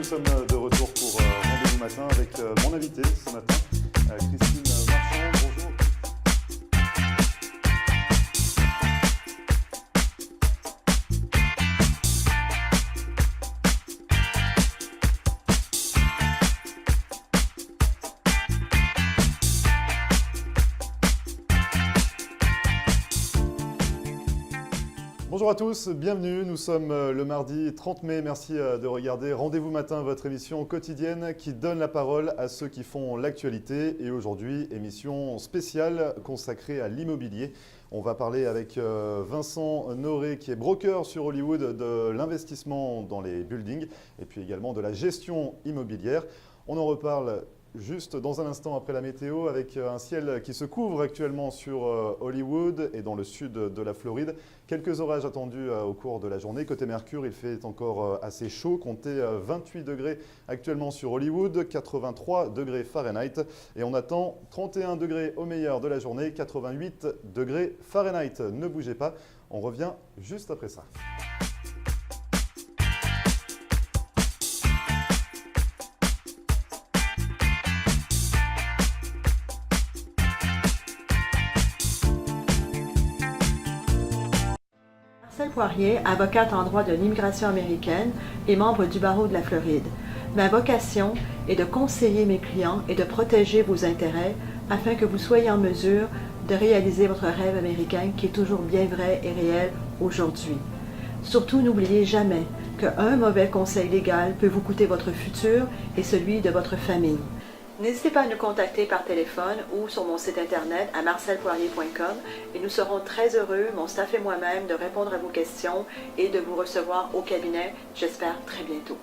nous sommes de retour pour Rendez-vous Matin avec mon invité ce matin, Christine Marchand. Bonjour. Bonjour à tous, bienvenue. Nous sommes le mardi 30 mai. Merci de regarder Rendez-vous Matin, votre émission quotidienne qui donne la parole à ceux qui font l'actualité. Et aujourd'hui, émission spéciale consacrée à l'immobilier. On va parler avec Vincent Noré, qui est broker sur Hollywood, de l'investissement dans les buildings et puis également de la gestion immobilière. On en reparle juste dans un instant après la météo, avec un ciel qui se couvre actuellement sur Hollywood et dans le sud de la Floride. Quelques orages attendus au cours de la journée. Côté Mercure, il fait encore assez chaud. Comptez 28 degrés actuellement sur Hollywood, 83 degrés Fahrenheit. Et on attend 31 degrés au meilleur de la journée, 88 degrés Fahrenheit. Ne bougez pas, on revient juste après ça. Marcel Poirier, avocate en droit de l'immigration américaine et membre du barreau de la Floride. Ma vocation est de conseiller mes clients et de protéger vos intérêts afin que vous soyez en mesure de réaliser votre rêve américain qui est toujours bien vrai et réel aujourd'hui. Surtout, n'oubliez jamais qu'un mauvais conseil légal peut vous coûter votre futur et celui de votre famille. N'hésitez pas à nous contacter par téléphone ou sur mon site internet à marcelpoirier.com et nous serons très heureux, mon staff et moi-même, de répondre à vos questions et de vous recevoir au cabinet, j'espère très bientôt.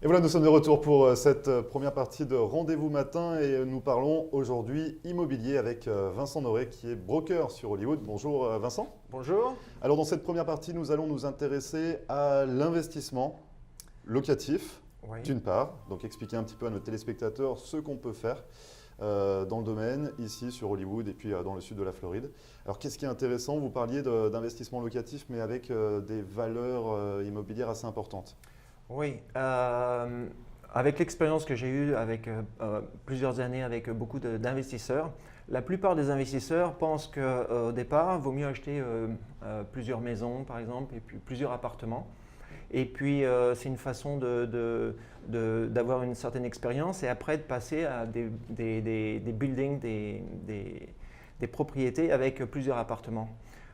Et voilà, nous sommes de retour pour cette première partie de Rendez-vous Matin et nous parlons aujourd'hui immobilier avec Vincent Noré qui est broker sur Hollywood. Bonjour Vincent. Bonjour. Alors dans cette première partie, nous allons nous intéresser à l'investissement locatif, Oui. d'une part. Donc expliquer un petit peu à nos téléspectateurs ce qu'on peut faire dans le domaine, ici sur Hollywood et puis dans le sud de la Floride. Alors qu'est-ce qui est intéressant? Vous parliez d'investissement locatif mais avec des valeurs immobilières assez importantes. Oui, avec l'expérience que j'ai eue avec plusieurs années avec beaucoup d'investisseurs, la plupart des investisseurs pensent qu'au départ, il vaut mieux acheter plusieurs maisons par exemple et puis plusieurs appartements. Et puis c'est une façon d'avoir une certaine expérience et après de passer à des buildings, des propriétés avec plusieurs appartements.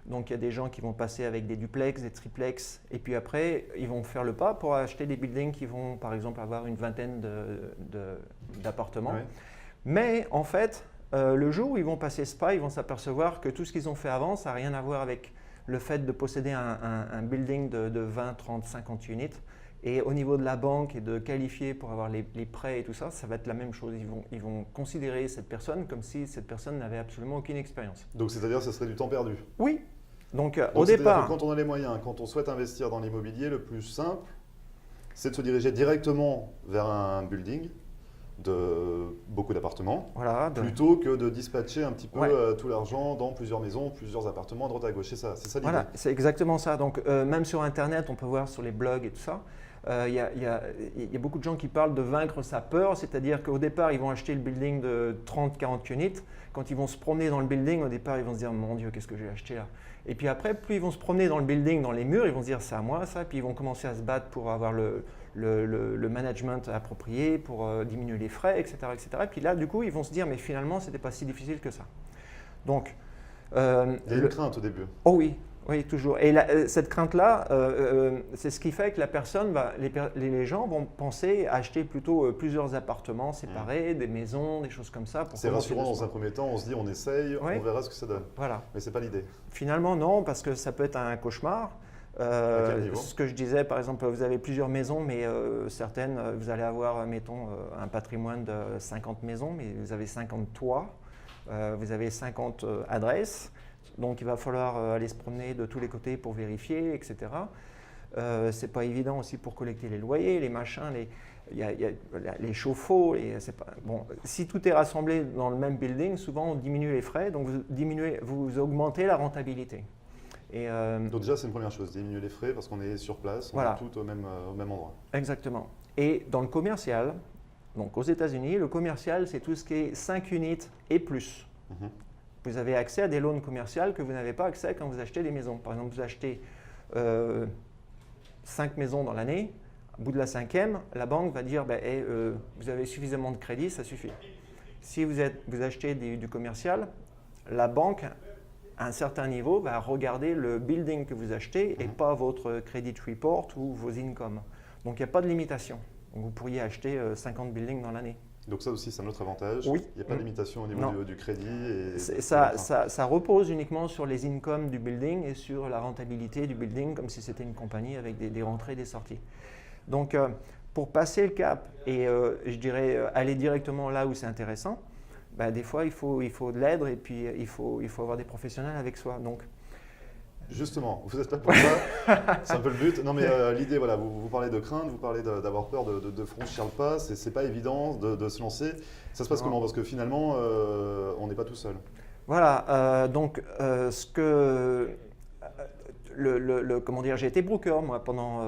Donc il y a des gens qui vont passer avec des duplex, des triplex, et puis après ils vont faire le pas pour acheter des buildings qui vont par exemple avoir une vingtaine d'appartements. Ouais. Mais en fait, le jour où ils vont passer ce pas, ils vont s'apercevoir que tout ce qu'ils ont fait avant, ça n'a rien à voir avec le fait de posséder un building de 20, 30, 50 units. Et au niveau de la banque et de qualifier pour avoir les prêts et tout ça, ça va être la même chose. Ils vont considérer cette personne comme si cette personne n'avait absolument aucune expérience. Donc c'est-à-dire que ce serait du temps perdu. Oui. Donc au c'est-à-dire départ… que quand on a les moyens, quand on souhaite investir dans l'immobilier, le plus simple, c'est de se diriger directement vers un building de beaucoup d'appartements, Voilà, plutôt que de dispatcher un petit peu Ouais. tout l'argent dans plusieurs maisons, plusieurs appartements à droite à gauche. C'est ça l'idée. Voilà, c'est exactement ça. Donc, même sur Internet, on peut voir sur les blogs et tout ça, il y a beaucoup de gens qui parlent de vaincre sa peur, c'est-à-dire qu'au départ, ils vont acheter le building de 30-40 units. Quand ils vont se promener dans le building, au départ, ils vont se dire « Mon Dieu, qu'est-ce que j'ai acheté là ?» Et puis après, plus ils vont se promener dans le building, dans les murs, ils vont se dire « C'est à moi ça », puis ils vont commencer à se battre pour avoir le management approprié, pour diminuer les frais, etc., etc. Et puis là, du coup, ils vont se dire « Mais finalement, ce n'était pas si difficile que ça ». Donc, Il y a une crainte au début. oh oui, oui, toujours. Et cette crainte-là, c'est ce qui fait que la personne, les gens vont penser à acheter plutôt plusieurs appartements séparés, des maisons, des choses comme ça. C'est rassurant dans un premier temps, on se dit on essaye, Ouais. on verra ce que ça donne. Voilà. Mais ce n'est pas l'idée. Finalement, non, parce que ça peut être un cauchemar. À quel niveau ? Ce que je disais, par exemple, vous avez plusieurs maisons, mais certaines, vous allez avoir, mettons, un patrimoine de 50 maisons, mais vous avez 50 toits, vous avez 50 adresses. Donc, il va falloir aller se promener de tous les côtés pour vérifier, etc. C'est pas évident aussi pour collecter les loyers, les machins, il y a les chauffe-eau. Bon, si tout est rassemblé dans le même building, souvent on diminue les frais, donc vous augmentez la rentabilité. Et, Donc déjà, c'est une première chose, diminuer les frais parce qu'on est sur place, on Voilà. est tout au même endroit. Exactement. Et dans le commercial, donc aux États-Unis, le commercial, c'est tout ce qui est 5 unités et plus. Mhm. Vous avez accès à des loans commerciales que vous n'avez pas accès quand vous achetez des maisons. Par exemple, vous achetez 5 maisons dans l'année. Au bout de la 5e, la banque va dire vous avez suffisamment de crédit, ça suffit. Si vous achetez du commercial, la banque, à un certain niveau, va regarder le building que vous achetez et pas votre credit report ou vos incomes. Donc, il n'y a pas de limitation. Donc, vous pourriez acheter 50 buildings dans l'année. Donc ça aussi, c'est un autre avantage. Oui. Il n'y a pas de limitation au niveau du crédit. Et Ça repose uniquement sur les incomes du building et sur la rentabilité du building, comme si c'était une compagnie avec des rentrées et des sorties. Donc, pour passer le cap et je dirais aller directement là où c'est intéressant, des fois, il faut de l'aide et puis il faut avoir des professionnels avec soi. Donc, justement, vous êtes là pour ça, c'est un peu le but. Non mais l'idée, voilà, vous parlez de crainte, vous parlez d'avoir peur de franchir le pas, c'est pas évident de se lancer. Ça se passe comment ? Parce que finalement, on n'est pas tout seul. Voilà, donc comment dire, j'ai été broker moi pendant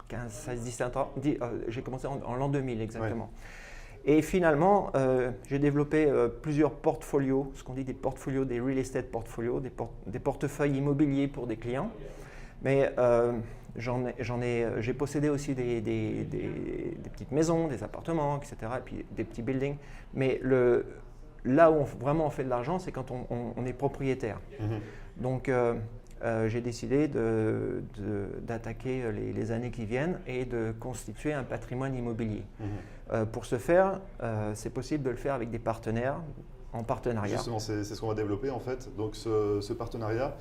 15, 16, 17 ans. J'ai commencé en l'an 2000 exactement. Ouais. Et finalement, j'ai développé plusieurs portfolios, ce qu'on dit des portfolios, des real estate portfolios, des portefeuilles immobiliers pour des clients. Mais j'ai possédé aussi des petites maisons, des appartements, etc., et puis des petits buildings. Mais là où vraiment on fait de l'argent, c'est quand on est propriétaire. Mm-hmm. Donc, j'ai décidé d'attaquer les années qui viennent et de constituer un patrimoine immobilier. Mmh. Pour ce faire, c'est possible de le faire avec des partenaires, en partenariat. Justement, c'est ce qu'on va développer en fait. Donc ce partenariat,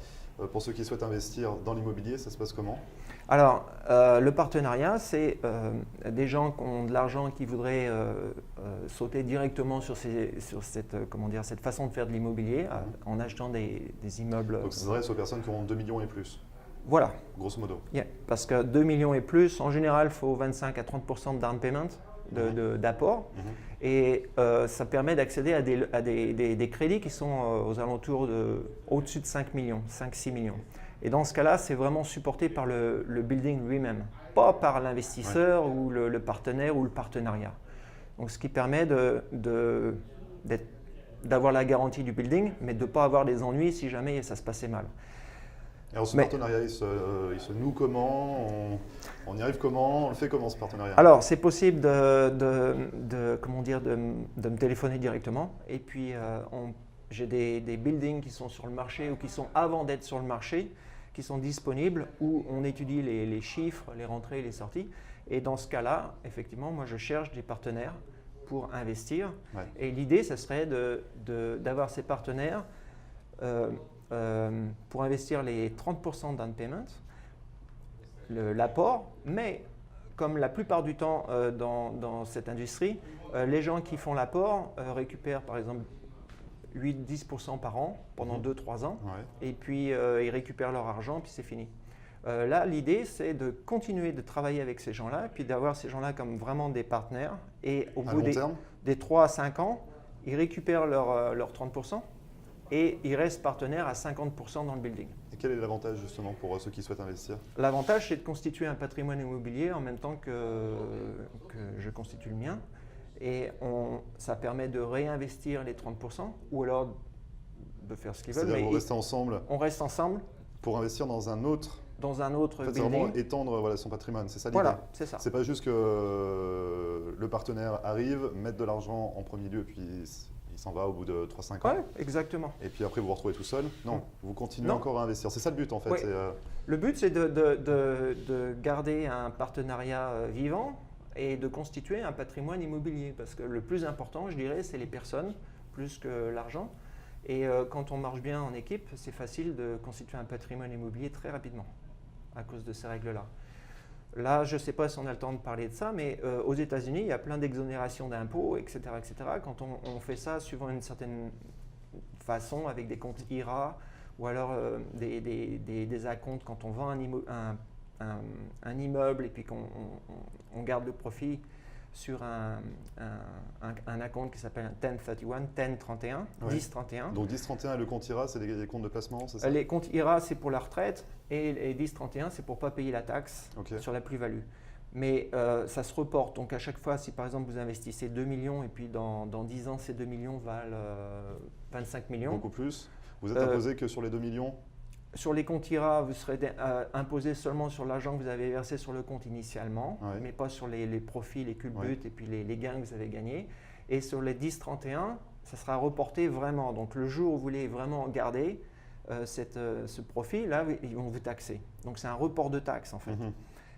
pour ceux qui souhaitent investir dans l'immobilier, ça se passe comment ? Alors, le partenariat, c'est des gens qui ont de l'argent qui voudraient sauter directement sur cette façon de faire de l'immobilier en achetant des immeubles. Donc, ça s'adresse aux personnes qui ont 2 millions et plus. Voilà. Grosso modo. Yeah, parce que 2 millions et plus, en général, il faut 25 à 30% de down payment, d'apport. Mm-hmm. Et ça permet d'accéder à des crédits qui sont aux alentours au-dessus de 5 millions, 5-6 millions. Et dans ce cas-là, c'est vraiment supporté par le building lui-même, pas par l'investisseur ou le partenaire ou le partenariat. Donc, ce qui permet d'avoir la garantie du building, mais de ne pas avoir des ennuis si jamais ça se passait mal. Alors, ce partenariat, il se noue comment ? On y arrive comment ? On le fait comment, ce partenariat ? Alors, c'est possible de me téléphoner directement. Et puis, j'ai des buildings qui sont sur le marché ou qui sont avant d'être sur le marché, qui sont disponibles, où on étudie les chiffres, les rentrées, les sorties. Et dans ce cas-là, effectivement, moi, je cherche des partenaires pour investir. Ouais. Et l'idée, ce serait d'avoir ces partenaires pour investir les 30% down payment, l'apport, mais comme la plupart du temps dans cette industrie, les gens qui font l'apport récupèrent par exemple 8-10% par an pendant 2-3 ans, ouais. Et puis ils récupèrent leur argent, puis c'est fini. Là, l'idée, c'est de continuer de travailler avec ces gens-là, puis d'avoir ces gens-là comme vraiment des partenaires. Et au À bout long terme? des 3 à 5 ans, ils récupèrent leur 30% et ils restent partenaires à 50% dans le building. Et quel est l'avantage justement pour ceux qui souhaitent investir? L'avantage, c'est de constituer un patrimoine immobilier en même temps que je constitue le mien. Et ça permet de réinvestir les 30% ou alors de faire ce qu'ils veulent. C'est-à-dire que vous restez ensemble On reste ensemble pour investir dans un autre. dans un autre En fait, c'est building. vraiment étendre voilà, son patrimoine, c'est ça l'idée? Voilà, c'est ça. C'est pas juste que le partenaire arrive, mette de l'argent en premier lieu, puis il s'en va au bout de 3-5 ans. Oui, exactement. Et puis après, vous vous retrouvez tout seul. Non, vous continuez Non. encore à investir. C'est ça le but en fait. Oui. C'est, Le but, c'est de garder un partenariat vivant et de constituer un patrimoine immobilier. Parce que le plus important, je dirais, c'est les personnes, plus que l'argent. Et quand on marche bien en équipe, c'est facile de constituer un patrimoine immobilier très rapidement, à cause de ces règles-là. Là, je ne sais pas si on a le temps de parler de ça, mais aux États-Unis, il y a plein d'exonérations d'impôts, etc., etc. Quand on fait ça suivant une certaine façon, avec des comptes IRA, ou alors des acomptes quand on vend un immeuble et puis qu'on garde le profit sur un acompte qui s'appelle un 1031, 1031, Ouais. 1031. Donc 10-31 et le compte IRA, c'est des comptes de placement, c'est ça? Les comptes IRA, c'est pour la retraite et les 1031, c'est pour ne pas payer la taxe Ok. sur la plus-value. Mais ça se reporte. Donc à chaque fois, si par exemple vous investissez 2 millions et puis dans 10 ans, ces 2 millions valent 25 millions. Beaucoup plus. Vous êtes imposé que sur les 2 millions? Sur les comptes IRA, vous serez imposé seulement sur l'argent que vous avez versé sur le compte initialement, Ouais. mais pas sur les profits, les culbutes Ouais. et puis les gains que vous avez gagnés. Et sur les 1031, ça sera reporté vraiment. Donc le jour où vous voulez vraiment garder ce profit, là, ils vont vous taxer. Donc c'est un report de taxes en fait. Mhm.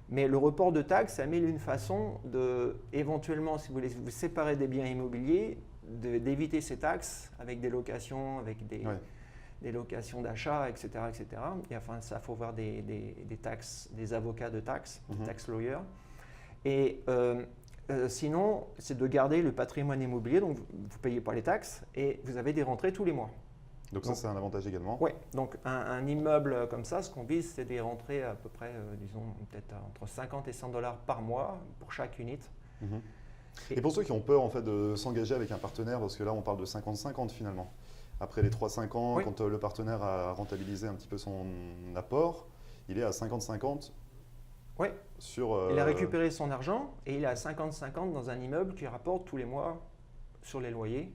Mais le report de taxes, ça met une façon de, éventuellement, si vous voulez vous séparer des biens immobiliers, d'éviter ces taxes avec des locations, avec des locations d'achat, etc., etc. Et enfin, ça, il faut voir des taxes, des avocats de taxes, des tax lawyers. Et sinon, c'est de garder le patrimoine immobilier, donc vous ne payez pas les taxes et vous avez des rentrées tous les mois. Donc ça, c'est un avantage également. Oui, donc un immeuble comme ça, ce qu'on vise, c'est des rentrées à peu près, disons, peut-être entre 50 et 100 dollars par mois pour chaque unit. Mhm. Et pour ceux qui ont peur en fait de s'engager avec un partenaire, parce que là on parle de 50-50 finalement. Après les 3-5 ans, Oui. quand le partenaire a rentabilisé un petit peu son apport, il est à 50-50 Oui, sur... il a récupéré son argent et il est à 50-50 dans un immeuble qui rapporte tous les mois sur les loyers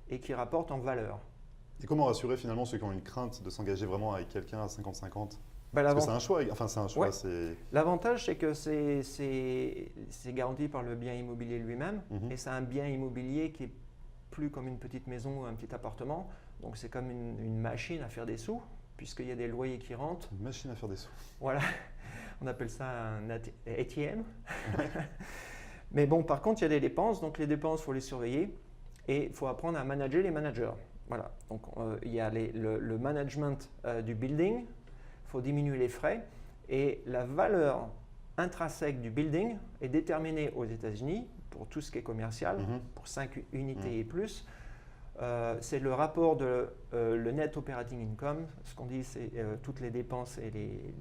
et qui rapporte en valeur. Et comment rassurer finalement ceux qui ont une crainte de s'engager vraiment avec quelqu'un à 50-50? Ben, Parce que c'est un choix, enfin c'est un choix, Ouais. c'est... L'avantage, c'est que c'est garanti par le bien immobilier lui-même Mhm. et c'est un bien immobilier qui est plus comme une petite maison ou un petit appartement. Donc c'est comme une machine à faire des sous puisqu'il y a des loyers qui rentrent. Une machine à faire des sous. Voilà, on appelle ça un ATM. Mais bon, par contre, il y a des dépenses, donc les dépenses, il faut les surveiller et il faut apprendre à manager les managers. Voilà, donc il y a le management du building, il faut diminuer les frais et la valeur intrinsèque du building est déterminée aux États-Unis pour tout ce qui est commercial, Mhm. pour 5 unités et plus. C'est le rapport de le net operating income. Ce qu'on dit, c'est toutes les dépenses et les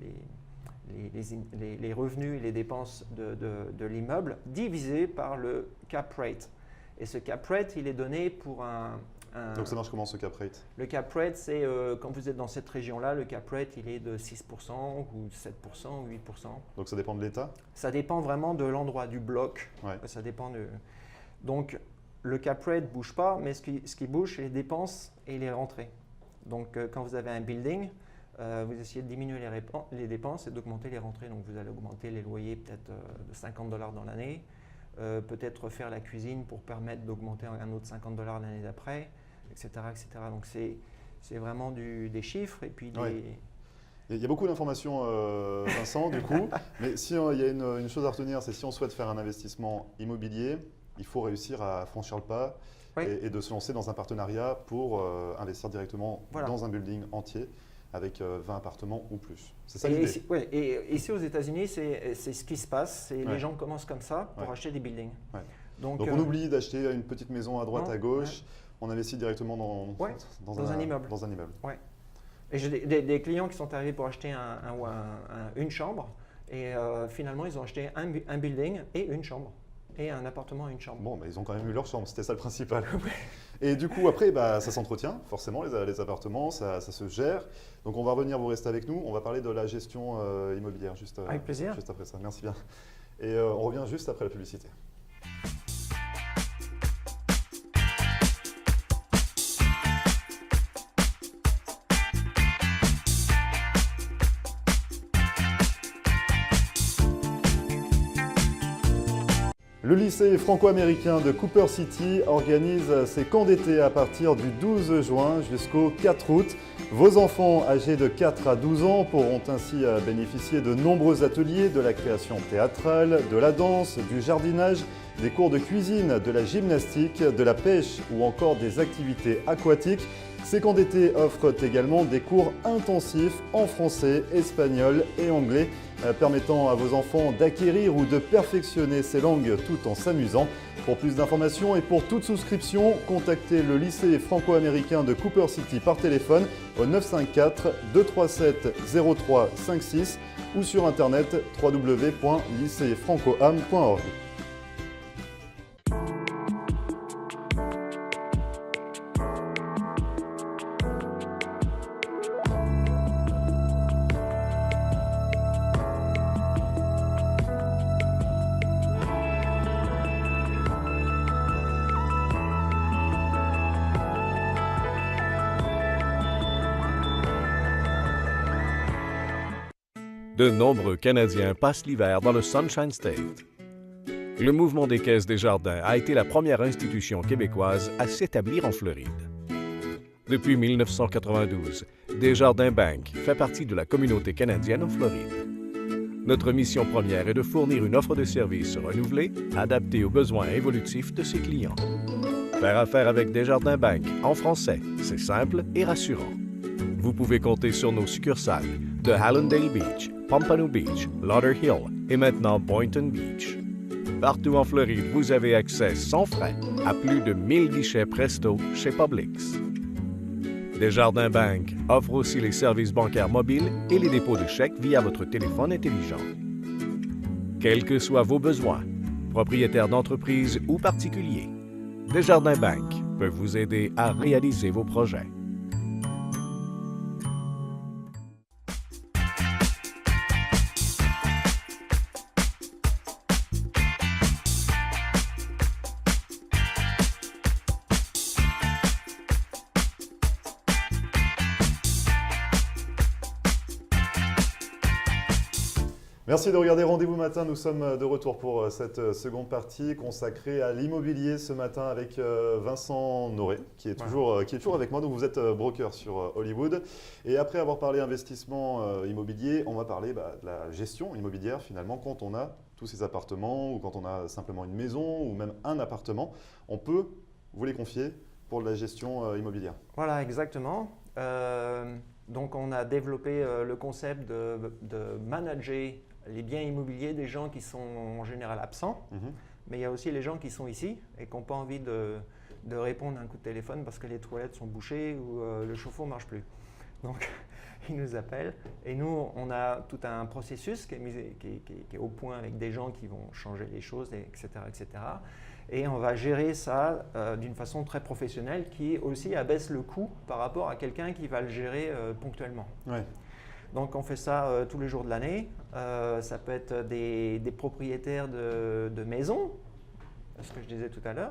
revenus et les dépenses de l'immeuble divisé par le cap rate. Et ce cap rate, il est donné pour Donc ça marche comment ce cap rate? le cap rate, c'est quand vous êtes dans cette région-là, le cap rate, il est de 6% ou 7% ou 8%. Donc ça dépend de l'État? Ça dépend vraiment de l'endroit, du bloc. Ouais. Ça dépend de... Donc, le cap rate ne bouge pas, mais ce qui bouge, c'est les dépenses et les rentrées. Donc, quand vous avez un building, vous essayez de diminuer les dépenses et d'augmenter les rentrées. Donc, vous allez augmenter les loyers peut-être de 50 dollars dans l'année, peut-être refaire la cuisine pour permettre d'augmenter un autre 50 dollars l'année d'après, etc., etc. Donc, c'est vraiment des chiffres et puis des... Ouais. Il y a beaucoup d'informations, Vincent, du coup. Mais si il y a une chose à retenir, c'est si on souhaite faire un investissement immobilier, il faut réussir à franchir le pas Oui. et de se lancer dans un partenariat pour investir directement Voilà. dans un building entier avec 20 appartements ou plus. C'est ça Et l'idée. ici, ouais, et ici aux États-Unis, c'est ce qui se passe. Ouais. Les gens commencent comme ça pour Ouais. acheter des buildings. Ouais. Donc, Donc on oublie d'acheter une petite maison à droite, non, à gauche, on investit directement dans Ouais, dans un immeuble. Dans un immeuble. Ouais. Et j'ai des clients qui sont arrivés pour acheter une chambre et finalement ils ont acheté un building et une chambre. Et un appartement et une chambre. Bon, ils ont quand même eu leur chambre, c'était ça le principal. Et du coup, après, ça s'entretient, forcément, les appartements, ça se gère. Donc, on va revenir, vous restez avec nous. On va parler de la gestion immobilière avec plaisir. Juste après ça. Merci bien. Et on revient juste après la publicité. Le lycée franco-américain de Cooper City organise ses camps d'été à partir du 12 juin jusqu'au 4 août. Vos enfants âgés de 4 à 12 ans pourront ainsi bénéficier de nombreux ateliers, de la création théâtrale, de la danse, du jardinage, des cours de cuisine, de la gymnastique, de la pêche ou encore des activités aquatiques. Ces camps d'été offrent également des cours intensifs en français, espagnol et anglais, permettant à vos enfants d'acquérir ou de perfectionner ces langues tout en s'amusant. Pour plus d'informations et pour toute souscription, contactez le lycée franco-américain de Cooper City par téléphone au 954 237 0356 ou sur internet www.lycéefrancoam.org. De nombreux Canadiens passent l'hiver dans le Sunshine State. Le mouvement des Caisses Desjardins a été la première institution québécoise à s'établir en Floride. Depuis 1992, Desjardins Bank fait partie de la communauté canadienne en Floride. Notre mission première est de fournir une offre de services renouvelée, adaptée aux besoins évolutifs de ses clients. Faire affaire avec Desjardins Bank en français, c'est simple et rassurant. Vous pouvez compter sur nos succursales de Hallandale Beach, Pompano Beach, Lauderhill et maintenant Boynton Beach. Partout en Floride, vous avez accès sans frais à plus de 1000 guichets Presto chez Publix. Desjardins Bank offre aussi les services bancaires mobiles et les dépôts de chèques via votre téléphone intelligent. Quels que soient vos besoins, propriétaires d'entreprise ou particuliers, Desjardins Bank peut vous aider à réaliser vos projets. Merci de regarder Rendez-vous Matin. Nous sommes de retour pour cette seconde partie consacrée à l'immobilier ce matin avec Vincent Noré qui est toujours avec moi. Donc vous êtes broker sur Hollywood. Et après avoir parlé investissement immobilier, on va parler de la gestion immobilière finalement quand on a tous ces appartements ou quand on a simplement une maison ou même un appartement. On peut vous les confier pour de la gestion immobilière. Voilà, exactement. Donc on a développé le concept de manager les biens immobiliers des gens qui sont en général absents, mais il y a aussi les gens qui sont ici et qui n'ont pas envie de répondre à un coup de téléphone parce que les toilettes sont bouchées ou le chauffe-eau ne marche plus. Donc ils nous appellent et nous on a tout un processus qui est au point avec des gens qui vont changer les choses, etc. etc. Et on va gérer ça d'une façon très professionnelle qui aussi abaisse le coût par rapport à quelqu'un qui va le gérer ponctuellement. Ouais. Donc on fait ça tous les jours de l'année. Ça peut être des propriétaires de maisons, ce que je disais tout à l'heure,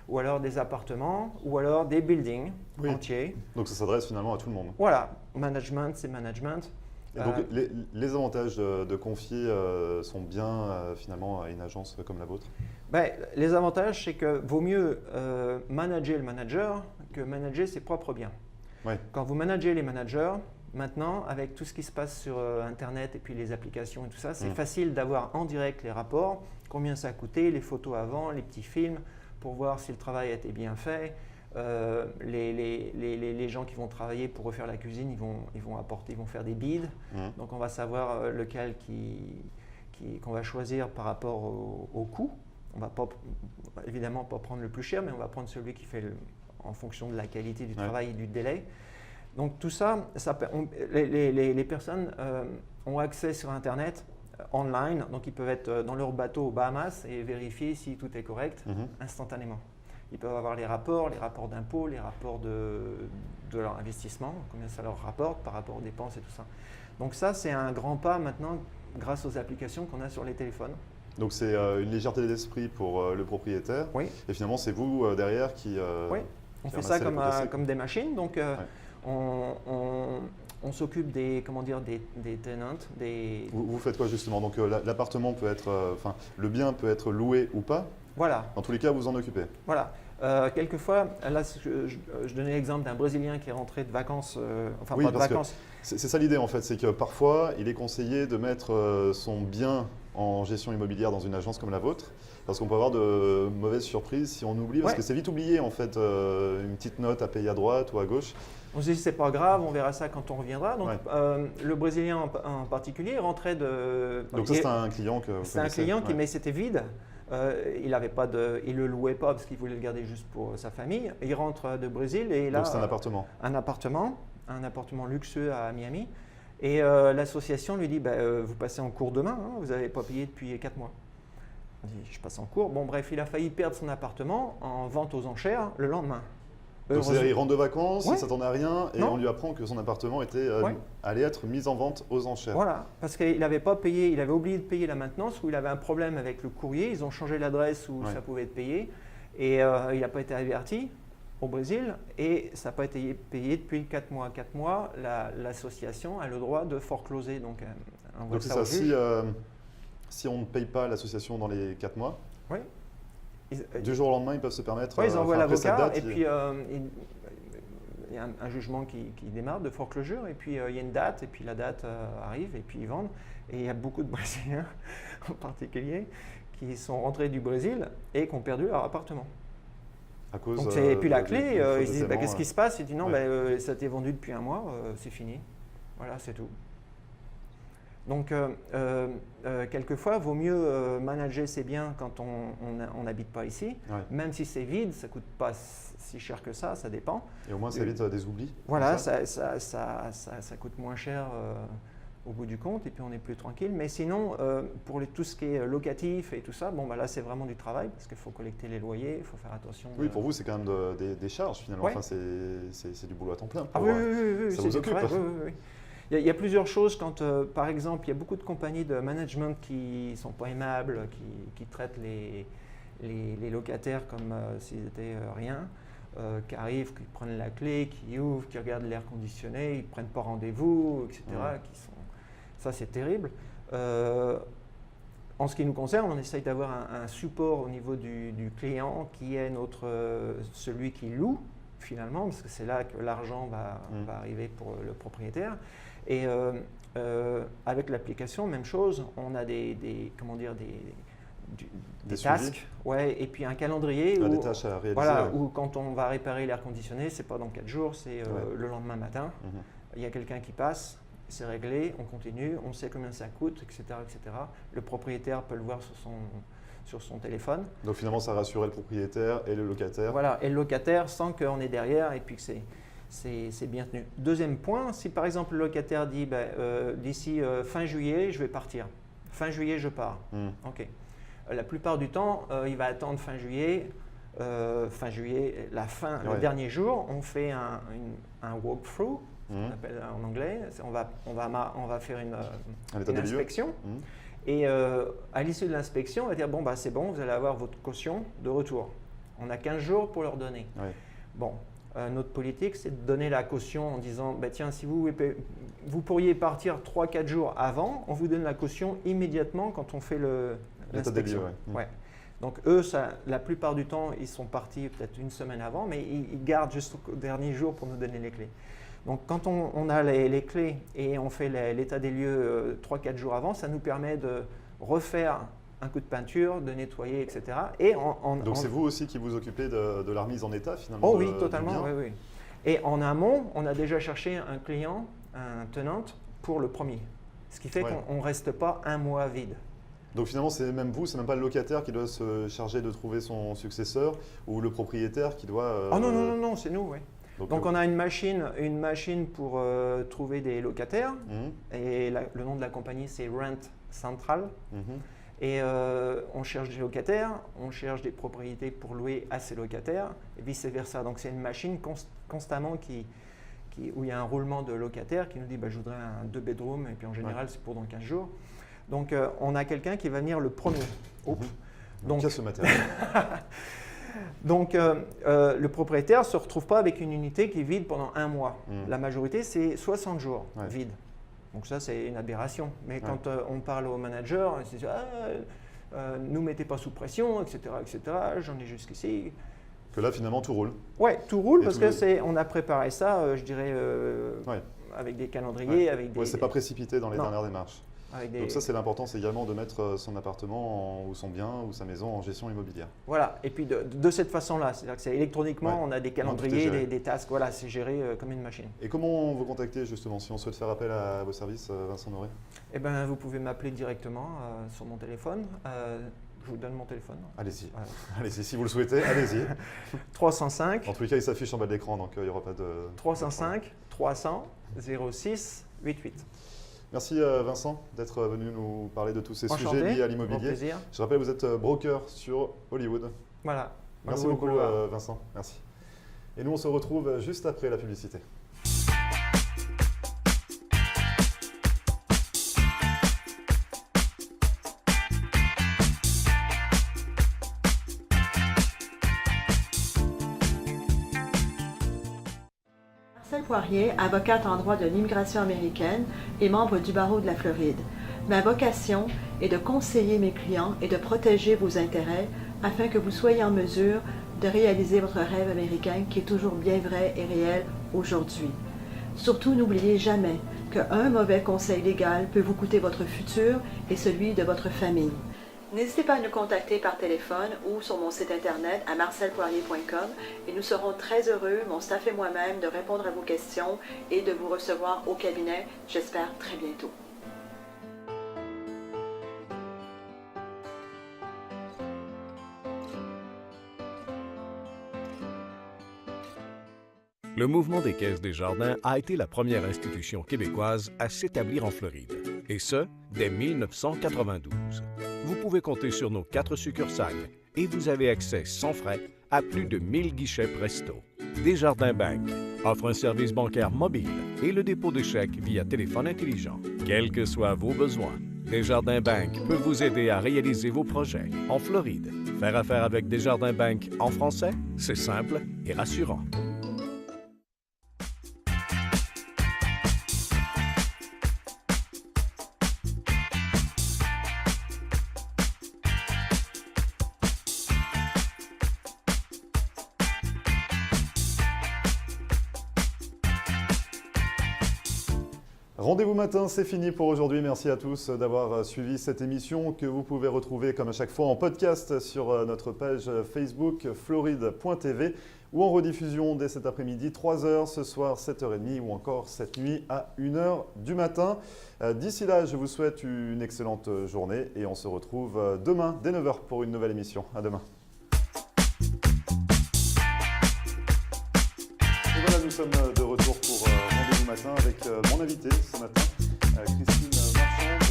ou alors des appartements, ou alors des buildings entiers. Donc ça s'adresse finalement à tout le monde. Voilà, management, c'est management. Et donc les avantages de confier sont bien finalement à une agence comme la vôtre? Les avantages, c'est que vaut mieux manager le manager que manager ses propres biens. Ouais. Quand vous managez les managers, maintenant, avec tout ce qui se passe sur Internet et puis les applications et tout ça, c'est facile d'avoir en direct les rapports, combien ça a coûté, les photos avant, les petits films, pour voir si le travail a été bien fait. Les gens qui vont travailler pour refaire la cuisine, ils vont faire des bids. Donc on va savoir lequel qu'on va choisir par rapport au coût. On ne va évidemment pas prendre le plus cher, mais on va prendre celui qui fait en fonction de la qualité du travail et du délai. Donc tout ça, les personnes ont accès sur Internet online, donc ils peuvent être dans leur bateau aux Bahamas et vérifier si tout est correct instantanément. Ils peuvent avoir les rapports d'impôts, les rapports de leur investissement, combien ça leur rapporte par rapport aux dépenses et tout ça. Donc ça, c'est un grand pas maintenant grâce aux applications qu'on a sur les téléphones. Donc c'est une légèreté d'esprit pour le propriétaire. Oui. Et finalement, c'est vous derrière qui. Oui. On fait ça comme des machines. Donc on s'occupe des tenants. Vous faites quoi justement? Donc l'appartement peut être, le bien peut être loué ou pas. Voilà. Dans tous les cas, vous en occupez. Voilà. Quelquefois, là, je donnais l'exemple d'un Brésilien qui est rentré de vacances, Oui, pas de parce que vacances. c'est ça l'idée en fait, c'est que parfois, il est conseillé de mettre son bien en gestion immobilière dans une agence comme la vôtre, parce qu'on peut avoir de mauvaises surprises si on oublie, parce que c'est vite oublié en fait, une petite note à payer à droite ou à gauche. On se dit c'est pas grave, on verra ça quand on reviendra. Donc le Brésilien en particulier rentrait de. Donc ça c'est un client que vous C'est un client qui, mais c'était vide. Il le louait pas parce qu'il voulait le garder juste pour sa famille. Il rentre de Brésil et là. Donc c'est un appartement. Un appartement luxueux à Miami. Et l'association lui dit vous passez en cours demain, hein, vous n'avez pas payé depuis 4 mois. Il dit je passe en cours. Bon bref, il a failli perdre son appartement en vente aux enchères le lendemain. Donc c'est-à-dire il rentre de vacances, il ne Ouais. s'attendait à rien et Non. on lui apprend que son appartement allait être mis en vente aux enchères. Voilà, parce qu'il n'avait pas payé, il avait oublié de payer la maintenance ou il avait un problème avec le courrier, ils ont changé l'adresse où ça pouvait être payé et il n'a pas été averti au Brésil et ça n'a pas été payé depuis 4 mois. 4 mois, l'association a le droit de forecloser, donc envoyer Donc c'est ça au ça, juge. si on ne paye pas l'association dans les 4 mois, Oui. du jour au lendemain, ils peuvent se permettre. Ils envoient après cette l'avocat date, et puis il y a un jugement qui démarre de foreclosure et puis il y a une date et puis la date arrive et puis ils vendent. Et il y a beaucoup de Brésiliens en particulier qui sont rentrés du Brésil et qui ont perdu leur appartement. à cause. Donc et puis la clé, ils se disent disent qu'est-ce qui se passe? Ils disent non, ça a été vendu depuis un mois, c'est fini. Voilà, c'est tout. Donc, quelquefois, il vaut mieux manager ses biens quand on n'habite pas ici. Ouais. Même si c'est vide, ça ne coûte pas si cher que ça dépend. Et au moins, ça évite des oublis. Voilà, comme ça coûte moins cher au bout du compte et puis on est plus tranquille. Mais sinon, pour tout ce qui est locatif et tout ça, là, c'est vraiment du travail parce qu'il faut collecter les loyers, il faut faire attention. Oui, pour vous, c'est quand même des charges finalement. Ouais. Enfin, c'est du boulot à temps plein. Ah oui, ça vous occupe. Oui. Il y a plusieurs choses quand, par exemple, il y a beaucoup de compagnies de management qui ne sont pas aimables, qui traitent les locataires comme s'ils étaient rien, qui arrivent, qui prennent la clé, qui ouvrent, qui regardent l'air conditionné, ils ne prennent pas rendez-vous, etc. Ça, c'est terrible. En ce qui nous concerne, on essaye d'avoir un support au niveau du client qui est celui qui loue finalement, parce que c'est là que l'argent va arriver pour le propriétaire. Et avec l'application, même chose, on a des tasks, et puis un calendrier des tâches à réaliser. Voilà, où quand on va réparer l'air conditionné, c'est pas dans 4 jours, c'est le lendemain matin. Il y a quelqu'un qui passe, c'est réglé, on continue, on sait combien ça coûte, etc., etc. Le propriétaire peut le voir sur son téléphone. Donc finalement, ça rassurait le propriétaire et le locataire. Voilà, et le locataire sans qu'on est derrière et puis que c'est bien tenu. Deuxième point, si par exemple le locataire dit d'ici fin juillet, je vais partir. Fin juillet, je pars. Ok. La plupart du temps, il va attendre fin juillet, le dernier jour, on fait un walkthrough, on appelle en anglais. On va faire une inspection. Et à l'issue de l'inspection, on va dire c'est bon, vous allez avoir votre caution de retour. On a 15 jours pour leur donner. Ouais. Bon, notre politique, c'est de donner la caution en disant tiens, si vous pourriez partir 3-4 jours avant, on vous donne la caution immédiatement quand on fait l'inspection. Ouais. Donc eux, la plupart du temps, ils sont partis peut-être une semaine avant, mais ils gardent jusqu'au dernier jour pour nous donner les clés. Donc quand on a les clés et on fait l'état des lieux 3-4 jours avant, ça nous permet de refaire un coup de peinture, de nettoyer, etc. Donc c'est vous aussi qui vous occupez de la remise en état finalement? Oh oui, totalement, oui. Et en amont, on a déjà cherché un client, un tenant pour le premier. Ce qui fait qu'on ne reste pas un mois vide. Donc finalement, c'est même pas le locataire qui doit se charger de trouver son successeur ou le propriétaire qui doit… Oh non, c'est nous, oui. Donc on a une machine pour trouver des locataires. Et le nom de la compagnie, c'est Rent Central. Et on cherche des locataires, on cherche des propriétés pour louer à ces locataires, et vice-versa. Donc c'est une machine constamment où il y a un roulement de locataires qui nous dit je voudrais un 2 bedroom, et puis en général c'est pour dans 15 jours. Donc on a quelqu'un qui va venir le premier. Donc il y a ce matériel. Donc le propriétaire ne se retrouve pas avec une unité qui est vide pendant 1 mois. La majorité c'est 60 jours vide. Donc ça, c'est une aberration. Mais quand on parle au manager, ils se disent « nous mettez pas sous pression, etc. etc. J'en ai jusqu'ici. » Que là, finalement, tout roule. Oui, tout roule parce qu'on a préparé ça, je dirais, avec des calendriers. Avec des, c'est pas précipité dans les dernières démarches. Donc ça, c'est l'importance également de mettre son appartement ou son bien ou sa maison en gestion immobilière. Voilà, et puis de cette façon-là, c'est-à-dire que c'est électroniquement, on a des calendriers, des tasks, voilà, c'est géré comme une machine. Et comment vous contacter justement si on souhaite faire appel à vos services, Vincent Noré? Eh bien, vous pouvez m'appeler directement sur mon téléphone. Je vous donne mon téléphone. Allez-y, allez-y, si vous le souhaitez, allez-y. 305. En tous les cas, il s'affiche en bas de l'écran, donc il n'y aura pas de… 305 300 06 88. Merci Vincent d'être venu nous parler de tous ces sujets liés à l'immobilier. Je rappelle, vous êtes broker sur Hollywood. Voilà. Merci beaucoup Vincent. Merci. Et nous, on se retrouve juste après la publicité. Marcel Poirier, avocate en droit de l'immigration américaine et membre du barreau de la Floride. Ma vocation est de conseiller mes clients et de protéger vos intérêts afin que vous soyez en mesure de réaliser votre rêve américain qui est toujours bien vrai et réel aujourd'hui. Surtout, n'oubliez jamais qu'un mauvais conseil légal peut vous coûter votre futur et celui de votre famille. N'hésitez pas à nous contacter par téléphone ou sur mon site internet à marcelpoirier.com et nous serons très heureux, mon staff et moi-même, de répondre à vos questions et de vous recevoir au cabinet, j'espère très bientôt. Le mouvement des Caisses Desjardins a été la première institution québécoise à s'établir en Floride, et ce, dès 1992. Vous pouvez compter sur nos 4 succursales et vous avez accès sans frais à plus de 1000 guichets Presto. Desjardins Bank offre un service bancaire mobile et le dépôt de chèques via téléphone intelligent. Quels que soient vos besoins, Desjardins Bank peut vous aider à réaliser vos projets en Floride. Faire affaire avec Desjardins Bank en français, c'est simple et rassurant. Rendez-vous matin, c'est fini pour aujourd'hui. Merci à tous d'avoir suivi cette émission que vous pouvez retrouver comme à chaque fois en podcast sur notre page Facebook floride.tv ou en rediffusion dès cet après-midi, 3h, ce soir 7h30 ou encore cette nuit à 1h du matin. D'ici là, je vous souhaite une excellente journée et on se retrouve demain dès 9h pour une nouvelle émission. À demain. Et voilà, nous sommes de retour pour Rendez-vous matin avec mon invité ce matin, Christine Marchand.